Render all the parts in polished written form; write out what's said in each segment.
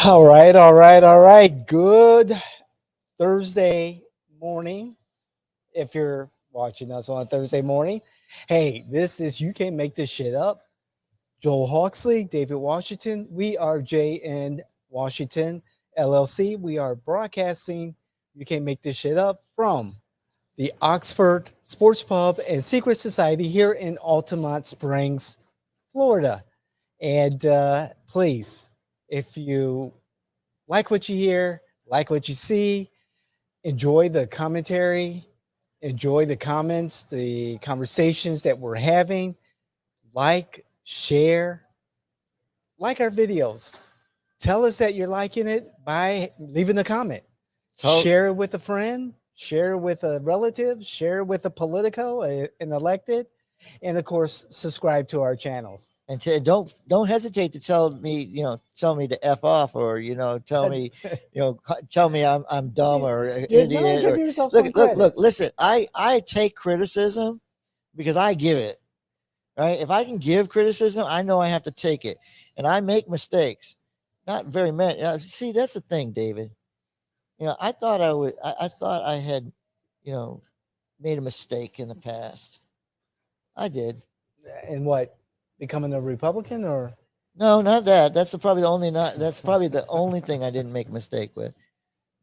All right. Good Thursday morning. If you're watching us on a Thursday morning, hey, this is You Can't Make This Shit Up. Joel Hawksley, David Washington. We are JN Washington LLC. We are broadcasting You Can't Make This Shit Up from the Oxford Sports Pub and Secret Society here in Altamont Springs, Florida. And please, if you like what you hear, like what you see, enjoy the commentary, enjoy the comments, the conversations that we're having. Like, share, like our videos. Tell us that you're liking it by leaving a comment. So Share it with a friend, share it with a relative, share it with a politico, an elected, and of course, subscribe to our channels. don't hesitate to tell me to f off, or tell me I'm dumb or an No, idiot. give Or yourself some look, credit. listen. I take criticism because I give it. Right? If I can give criticism, I know I have to take it, and I make mistakes. Not very many. See, that's the thing, David. I thought I would. I thought I had, you know, made a mistake in the past. I did. And what? Becoming a Republican or No, not that. Probably the only not. That's probably the only thing I didn't make a mistake with.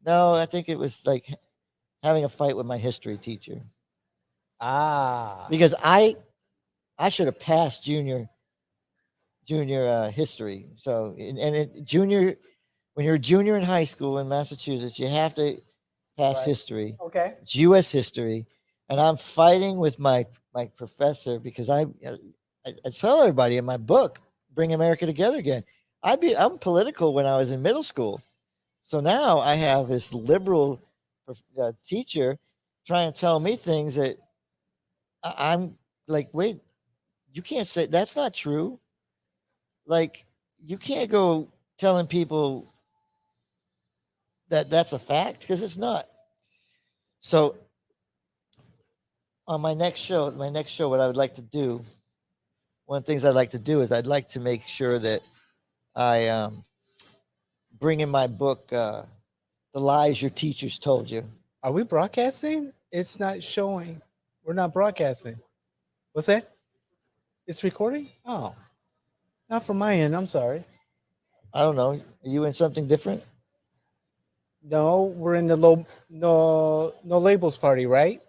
No, I think it was like having a fight with my history teacher, ah, because I should have passed junior history. So junior, when you're a junior in high school in Massachusetts, you have to pass right. history. Okay. It's U.S. history, and I'm fighting with my professor because I tell everybody in my book, Bring America Together Again. I'm political when I was in middle school, so now I have this liberal teacher trying to tell me things that I'm like, wait, you can't say that's not true. Like, you can't go telling people that that's a fact, because it's not. So on my next show, what I would like to do, one of the things I'd like to do is I'd like to make sure that I bring in my book, "The Lies Your Teachers Told You." Are we broadcasting? It's not showing. We're not broadcasting. What's that? It's recording? Oh, not from my end. I'm sorry. I don't know. Are you in something different? No, we're in the low no labels party, right?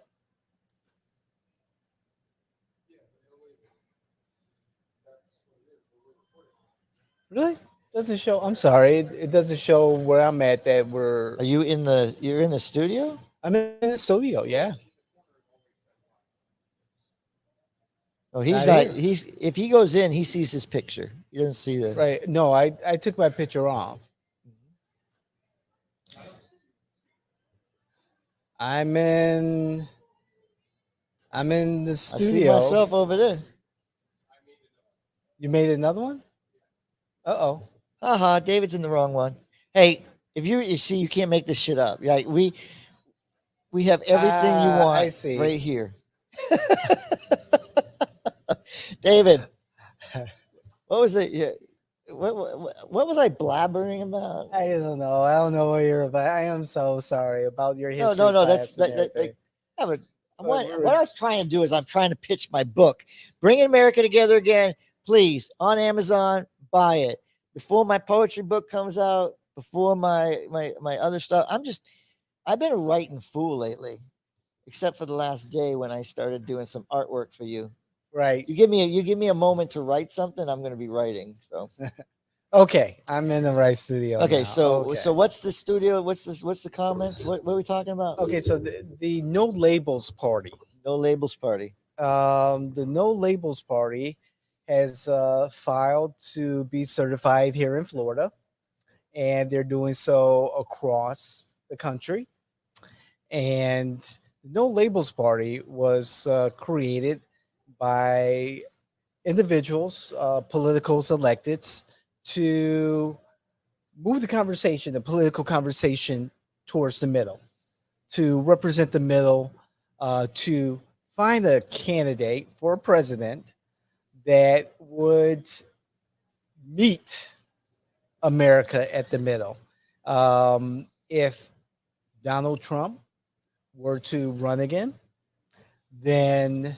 Really? Doesn't show. I'm sorry. It doesn't show where I'm at that we're Are you in the? You're in the studio? I'm in the studio, yeah. Oh, Not he's not. here. He's if he goes in, he sees his picture. He doesn't see the. Right. No, I took my picture off. I'm in I'm in the I see studio. myself over there. You made another one? Uh-oh. Haha, David's in the wrong one. Hey, if you see, you can't make this shit up. Like, we have everything you I want see. right here. David, what was it? Yeah, what was I blabbering about? I don't know. I don't know what you're about. I am so sorry about your No, no, history no. class and everything. Like, yeah, but But what I was trying to do is I'm trying to pitch my book, Bringing America Together Again. Please, on Amazon, buy it before my poetry book comes out. Before my other stuff, I've been a writing fool lately, except for the last day when I started doing some artwork for you. right. You give me a moment to write something, I'm going to be writing. So Okay. I'm in the right studio okay, now. so Okay. what's the studio? What's the comments? What are we talking about? Okay, so the No Labels Party. No labels party. The No Labels Party has filed to be certified here in Florida, and they're doing so across the country. And the No Labels Party was created by individuals, politicals, electeds, to move the political conversation towards the middle, to represent the middle, to find a candidate for a president that would meet America at the middle. If Donald Trump were to run again, then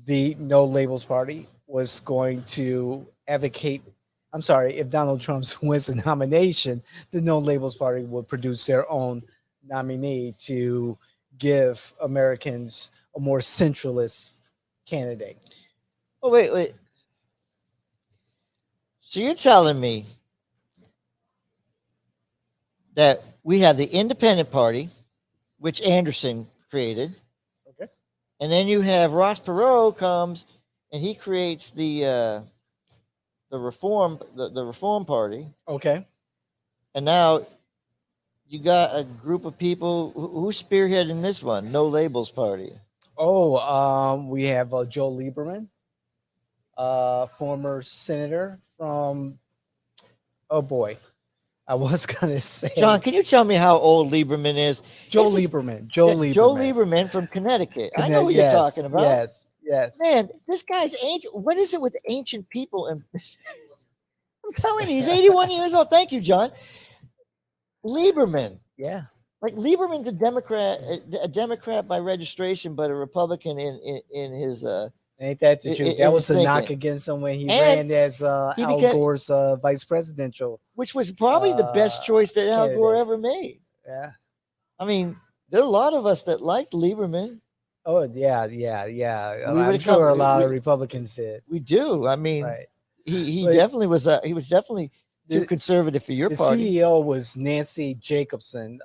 the No Labels Party was going to advocate. I'm sorry, if Donald Trump wins the nomination, the No Labels Party would produce their own nominee to give Americans a more centralist candidate. Oh, wait. So you're telling me that we have the Independent Party, which Anderson created, Okay. and then you have Ross Perot comes and he creates the Reform Party, Okay. and now you got a group of people who's spearheading this one, No Labels Party. Oh, we have Joe Lieberman, former senator from. Oh boy, I was gonna say John, can you tell me how old Lieberman is? Joe This is Lieberman. Joe Lieberman. Joe Lieberman from Connecticut. I know who you're Yes, talking about. yes, yes. Man, this guy's ancient. What is it with ancient people? And I'm telling you, he's 81 years old. Thank you, John. Lieberman. Yeah. Like Lieberman's a Democrat by registration, but a Republican in his. Ain't that the truth? That was the knock thinking. against him when he And ran as he Al became- Gore's vice presidential. Which was probably the best choice that Al Gore candidate. ever made. Yeah. I mean, there are a lot of us that liked Lieberman. Oh yeah. We I'm would've sure a come- lot we- of Republicans did. We do. I mean, Right. he But- definitely was. He was definitely too The- conservative for your The party. CEO was Nancy Jacobson,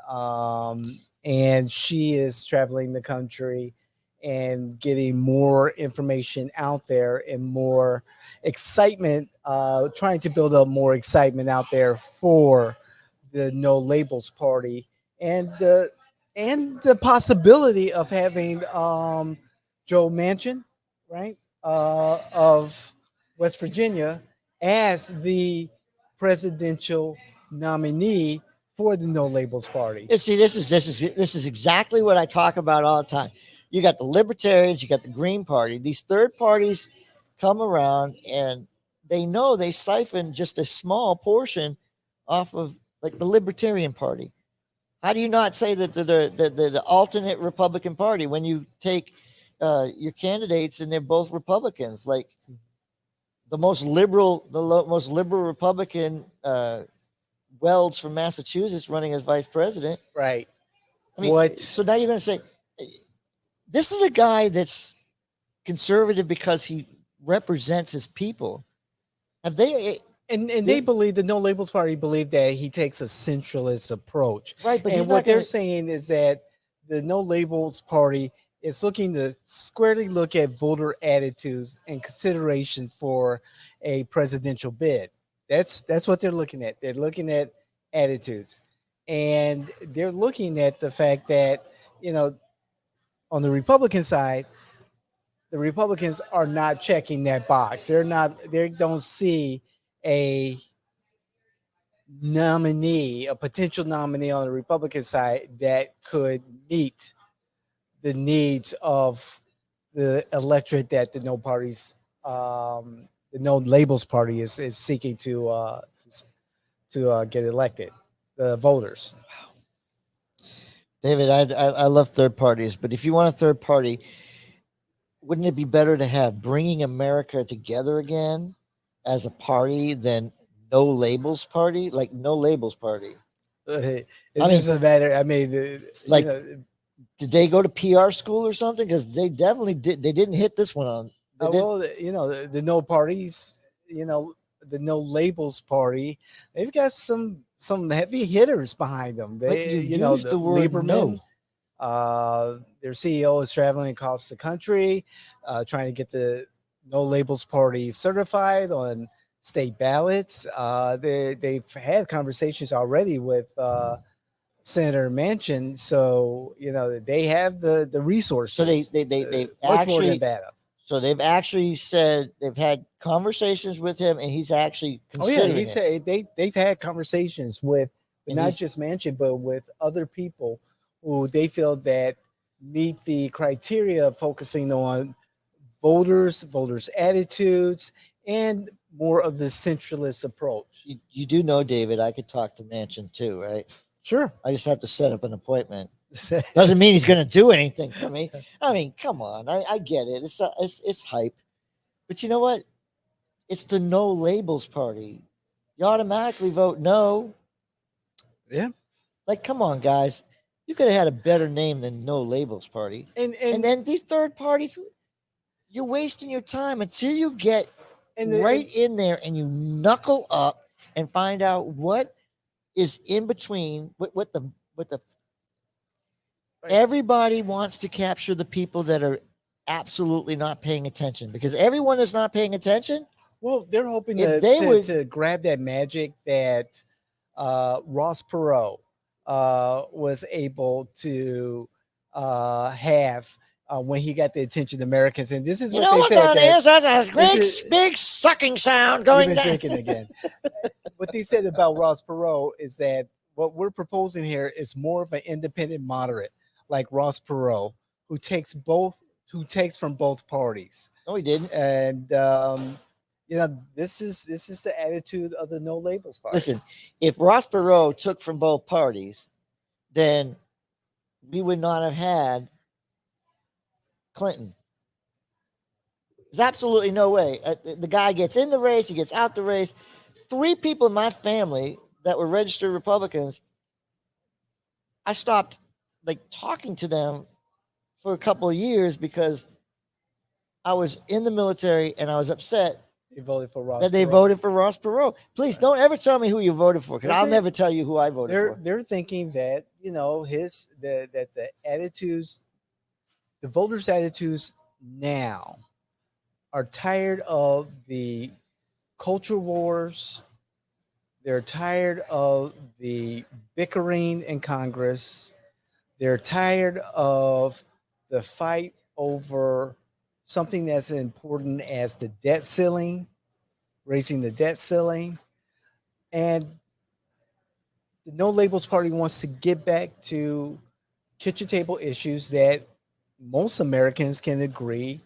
and she is traveling the country and getting more information out there and more excitement, trying to build up more excitement out there for the No Labels Party and the possibility of having Joe Manchin, right, of West Virginia, as the presidential nominee for the No Labels Party. And see, this is exactly what I talk about all the time. You got the Libertarians, you got the Green Party. These third parties come around and they know they siphon just a small portion off of like the Libertarian Party. How do you not say that the alternate Republican Party when you take your candidates and they're both Republicans? Like the most liberal Republican Wells from Massachusetts running as vice president. Right. I mean, so now you're going to say this is a guy that's conservative because he represents his people. Have they? And they believe the No Labels Party believe that he takes a centralist approach. Right, but and he's what not they're gonna, saying is that the No Labels Party is looking to squarely look at voter attitudes and consideration for a presidential bid. That's what they're looking at. They're looking at attitudes, and they're looking at the fact that on the Republican side, the Republicans are not checking that box. They don't see a potential nominee on the Republican side that could meet the needs of the electorate that the No Labels Party is seeking to get elected, the voters. David, I love third parties, but if you want a third party, wouldn't it be better to have Bringing America Together again as a party than No Labels Party? Like No Labels Party. It's just a matter. I mean, did they go to PR school or something? Because they definitely did. They didn't hit this one on. The no parties, the No Labels Party, they've got some heavy hitters behind them. They, the word Lieberman, their CEO is traveling across the country, trying to get the No Labels Party certified on state ballots. They've had conversations already with Senator Manchin, so they have the resources. So they much more than actually. data. So they've actually said they've had conversations with him, and he's actually considering he said they've had conversations with not just Manchin, but with other people who they feel that meet the criteria of focusing on voters' attitudes, and more of the centralist approach. You do know, David, I could talk to Manchin too, right? Sure. I just have to set up an appointment. Doesn't mean he's going to do anything for me. I mean, come on. I get it. It's hype. But you know what? It's the no labels party. You automatically vote no. Yeah. Like, come on, guys. You could have had a better name than no labels party. And then these third parties, you're wasting your time until you get in there and you knuckle up and find out what is in between. What the Right. Everybody wants to capture the people that are absolutely not paying attention, because everyone is not paying attention. Well, they're hoping If to grab that magic that Ross Perot was able to have when he got the attention of Americans. And this is what they said. That's a great big sucking sound going down. Drinking again. What they said about Ross Perot is that what we're proposing here is more of an independent moderate, like Ross Perot, who takes from both parties. No, he didn't. And this is the attitude of the no labels party. Listen, if Ross Perot took from both parties, then we would not have had Clinton. There's absolutely no way. The guy gets in the race, he gets out the race. 3 people in my family that were registered Republicans, I stopped talking to them for a couple of years because I was in the military and I was upset they voted for Ross. They voted for Ross Perot. Please don't ever tell me who you voted for, because I'll never tell you who I voted for. They're thinking that that the attitudes, the voters' attitudes now, are tired of the culture wars. They're tired of the bickering in Congress. They're tired of the fight over something that's important as the debt ceiling, raising the debt ceiling. And the No Labels Party wants to get back to kitchen table issues that most Americans can agree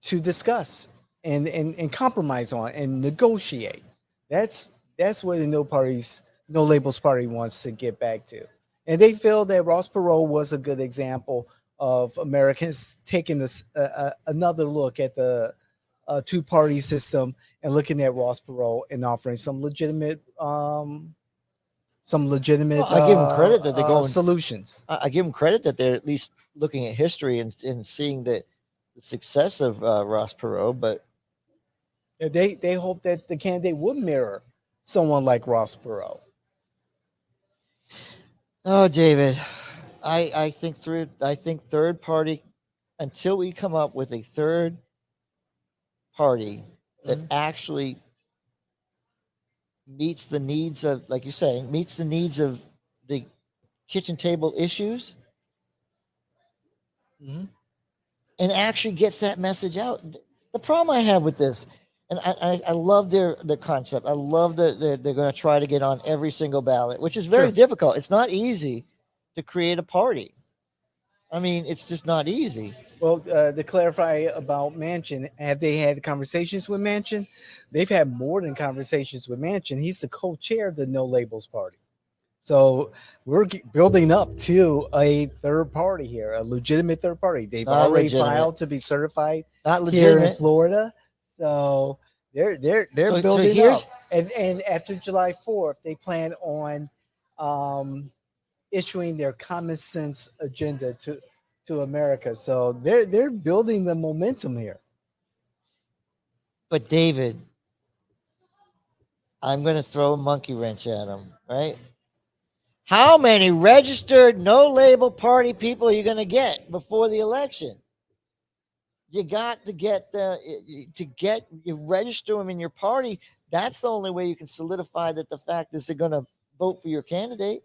to discuss and compromise on and negotiate. That's where the No Labels Party wants to get back to. And they feel that Ross Perot was a good example of Americans taking this another look at the two-party system and looking at Ross Perot and offering some legitimate I give them credit that they go solutions. I give them credit that they're at least looking at history and seeing the success of Ross Perot, but they hope that the candidate would mirror someone like Ross Perot. Oh, David, I think third party, until we come up with a third party that actually meets the needs of, like you're saying, meets the needs of the kitchen table issues, and actually gets that message out. The problem I have with this, and I love their concept. I love that they're going to try to get on every single ballot, which is very difficult. It's not easy to create a party. I mean, it's just not easy. Well, to clarify about Manchin, have they had conversations with Manchin? They've had more than conversations with Manchin. He's the co-chair of the No Labels Party. So we're building up to a third party here, a legitimate third party. They've already filed to be certified here in Florida. So they're building up. And after July 4th, they plan on issuing their common sense agenda to America. So they're building the momentum here. But David, I'm going to throw a monkey wrench at them, right? How many registered no label party people are you going to get before the election? You got to get you register them in your party. That's the only way you can solidify that the fact is they're going to vote for your candidate.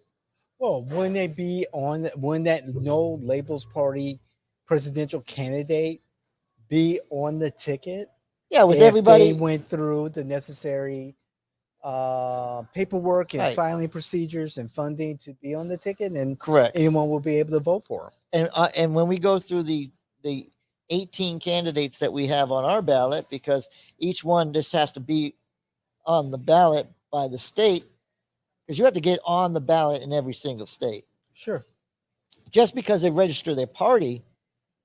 Well, wouldn't that No Labels Party presidential candidate be on the ticket? Yeah, with everybody. They went through the necessary paperwork and filing procedures and funding to be on the ticket, and correct, anyone will be able to vote for them. And when we go through the 18 candidates that we have on our ballot, because each one just has to be on the ballot by the state, because you have to get on the ballot in every single state. Sure. Just because they register their party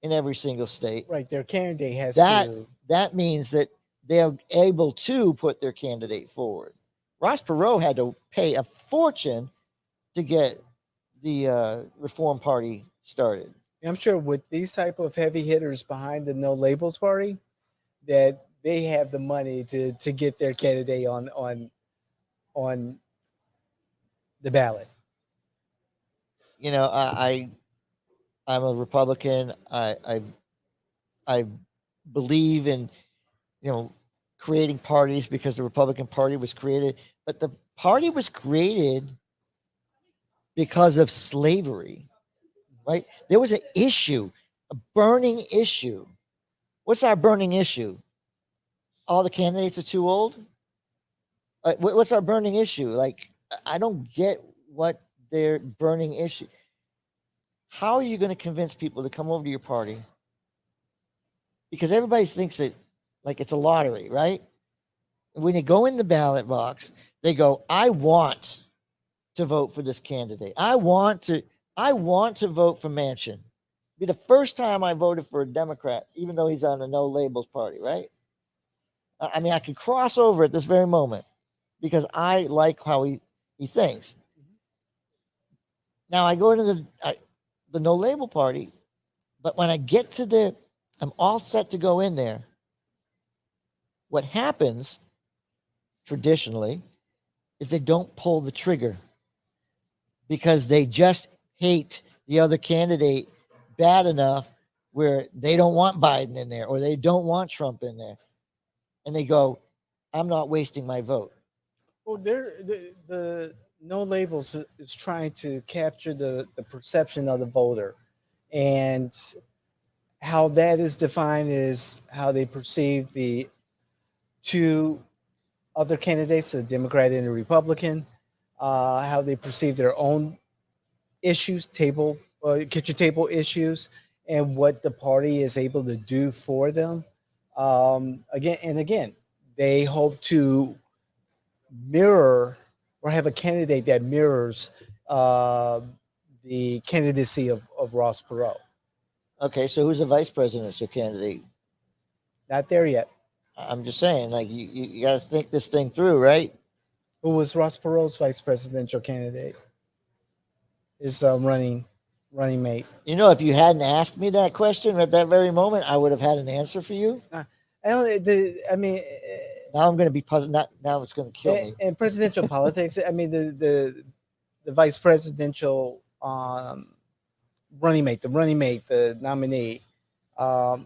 in every single state, Right. Their candidate has that to. that means that they're able to put their candidate forward. Ross Perot had to pay a fortune to get the Reform Party started. I'm sure with these type of heavy hitters behind the No Labels Party, that they have the money to get their candidate on the ballot. You know, I'm a Republican. I believe in, creating parties, because the Republican Party was created, but the party was created because of slavery, right? There was an issue, a burning issue. What's our burning issue? All the candidates are too old. What's our burning issue? Like, I don't get what their burning issue. How are you going to convince people to come over to your party? Because everybody thinks that, like, it's a lottery, right? When you go in the ballot box, they go, "I want to vote for this candidate. I want to vote for Manchin." Be the first time I voted for a Democrat, even though he's on the No Labels Party, right? I mean, I could cross over at this very moment because I like how he thinks. Now I go into the No Label Party, but when I get to I'm all set to go in there. What happens traditionally is they don't pull the trigger because they just hate the other candidate bad enough where they don't want Biden in there or they don't want Trump in there. And they go, "I'm not wasting my vote." Well, the No Labels is trying to capture the perception of the voter, and how that is defined is how they perceive the two other candidates, the Democrat and the Republican, how they perceive their own issues, kitchen table issues, and what the party is able to do for them. Again and again, they hope to mirror or have a candidate that mirrors uh, the candidacy of Ross Perot. Okay, so who's the vice presidential candidate? Not there yet. I'm just saying, like, you got to think this thing through, right? Who was Ross Perot's vice presidential candidate? His running mate. You know, if you hadn't asked me that question at that very moment, I would have had an answer for you. I mean, Now I'm going to be puzzled. Now it's going to kill me. in presidential politics, I mean, the vice presidential running mate, the nominee,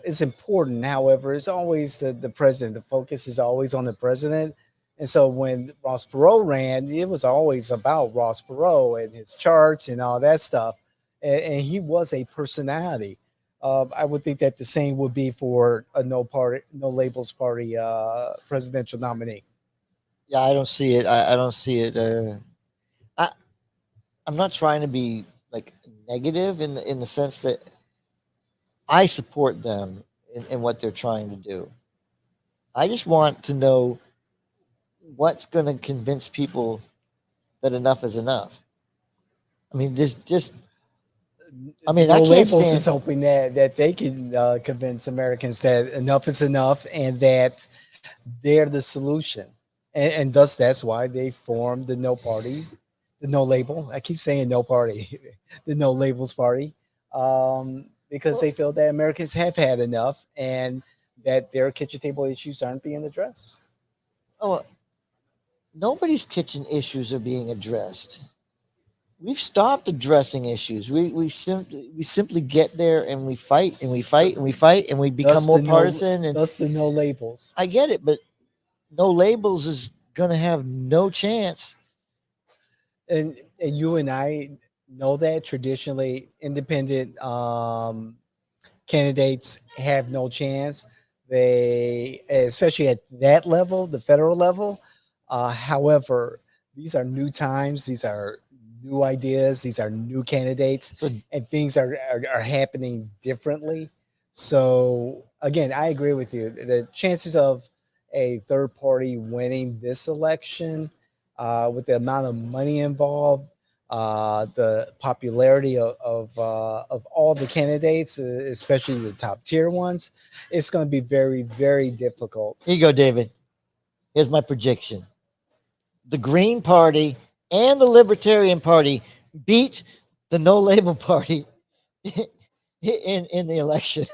is important. However, it's always the president. The focus is always on the president. And so when Ross Perot ran, it was always about Ross Perot and his charts and all that stuff. And he was a personality. I would think that the same would be for a No Labels Party presidential nominee. Yeah, I don't see it. I don't see it. I I'm not trying to be like negative in the sense that I support them in what they're trying to do. I just want to know what's going to convince people that enough is enough. I mean, I mean, No I can't Labels stand. is hoping that they can convince Americans that enough is enough and that they're the solution. And thus, that's why they formed the No Party, the No Label. I keep saying No Party, the No Labels Party, because they feel that Americans have had enough and that their kitchen table issues aren't being addressed. Oh, nobody's kitchen issues are being addressed. We've stopped addressing issues. We simply get there and we fight and we fight and we fight and we become Thus more the partisan. And thus the No Labels. I get it, but No Labels is gonna have no chance. And you and I know that traditionally independent candidates have no chance. They, especially at that level, the federal level. However, these are new times. These are new ideas. These are new candidates, So and things are happening differently. So again, I agree with you. The chances of a third party winning this election, with the amount of money involved, the popularity of all the candidates, especially the top tier ones, it's going to be very, very difficult. Here you go, David. Here's my prediction. The Green Party and the Libertarian Party beat the No Label Party in the election.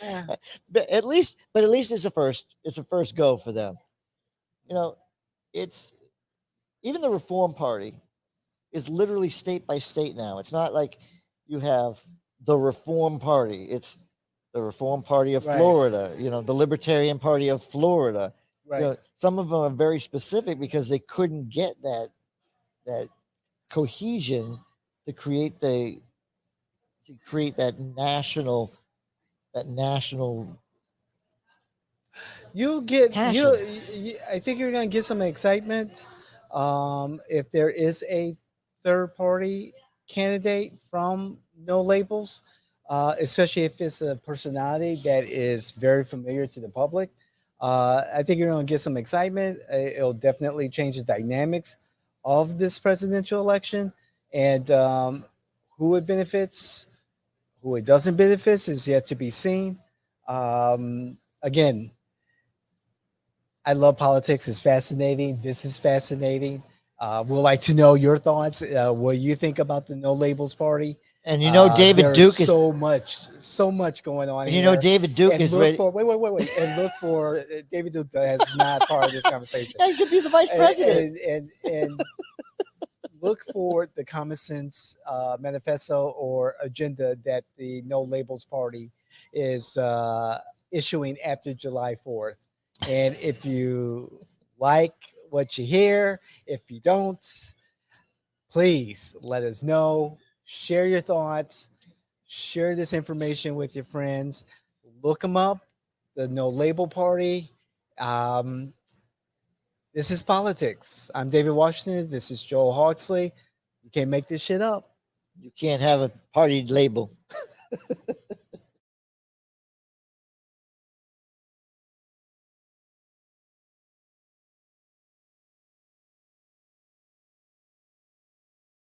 Eh, but at least it's a first. It's a first go for them. You know, it's even the Reform Party is literally state by state now. It's not like you have the Reform Party. It's the Reform Party of right, Florida, the Libertarian Party of Florida. right. Some of them are very specific because they couldn't get that cohesion to create that national You'll get passion. I think you're going to get some excitement if there is a third party candidate from No Labels, especially if it's a personality that is very familiar to the public. I think you're going to get some excitement. It'll definitely change the dynamics of this presidential election, and who it benefits, who it doesn't benefit is yet to be seen. Again, I love politics. It's fascinating. This is fascinating. We'd like to know your thoughts. What you think about the No Labels Party? And There's so much going on here. David Duke And is look ready. for wait, and look for David Duke is not part of this conversation. Yeah, he could be the vice president. And look for the common sense manifesto or agenda that the No Labels Party is issuing after July 4th. And if you like what you hear, if you don't, please let us know. Share your thoughts. Share this information with your friends. Look them up. The No Label Party. Um, this is politics. I'm David Washington. This is Joel Hawksley. You can't make this shit up. You can't have a party label.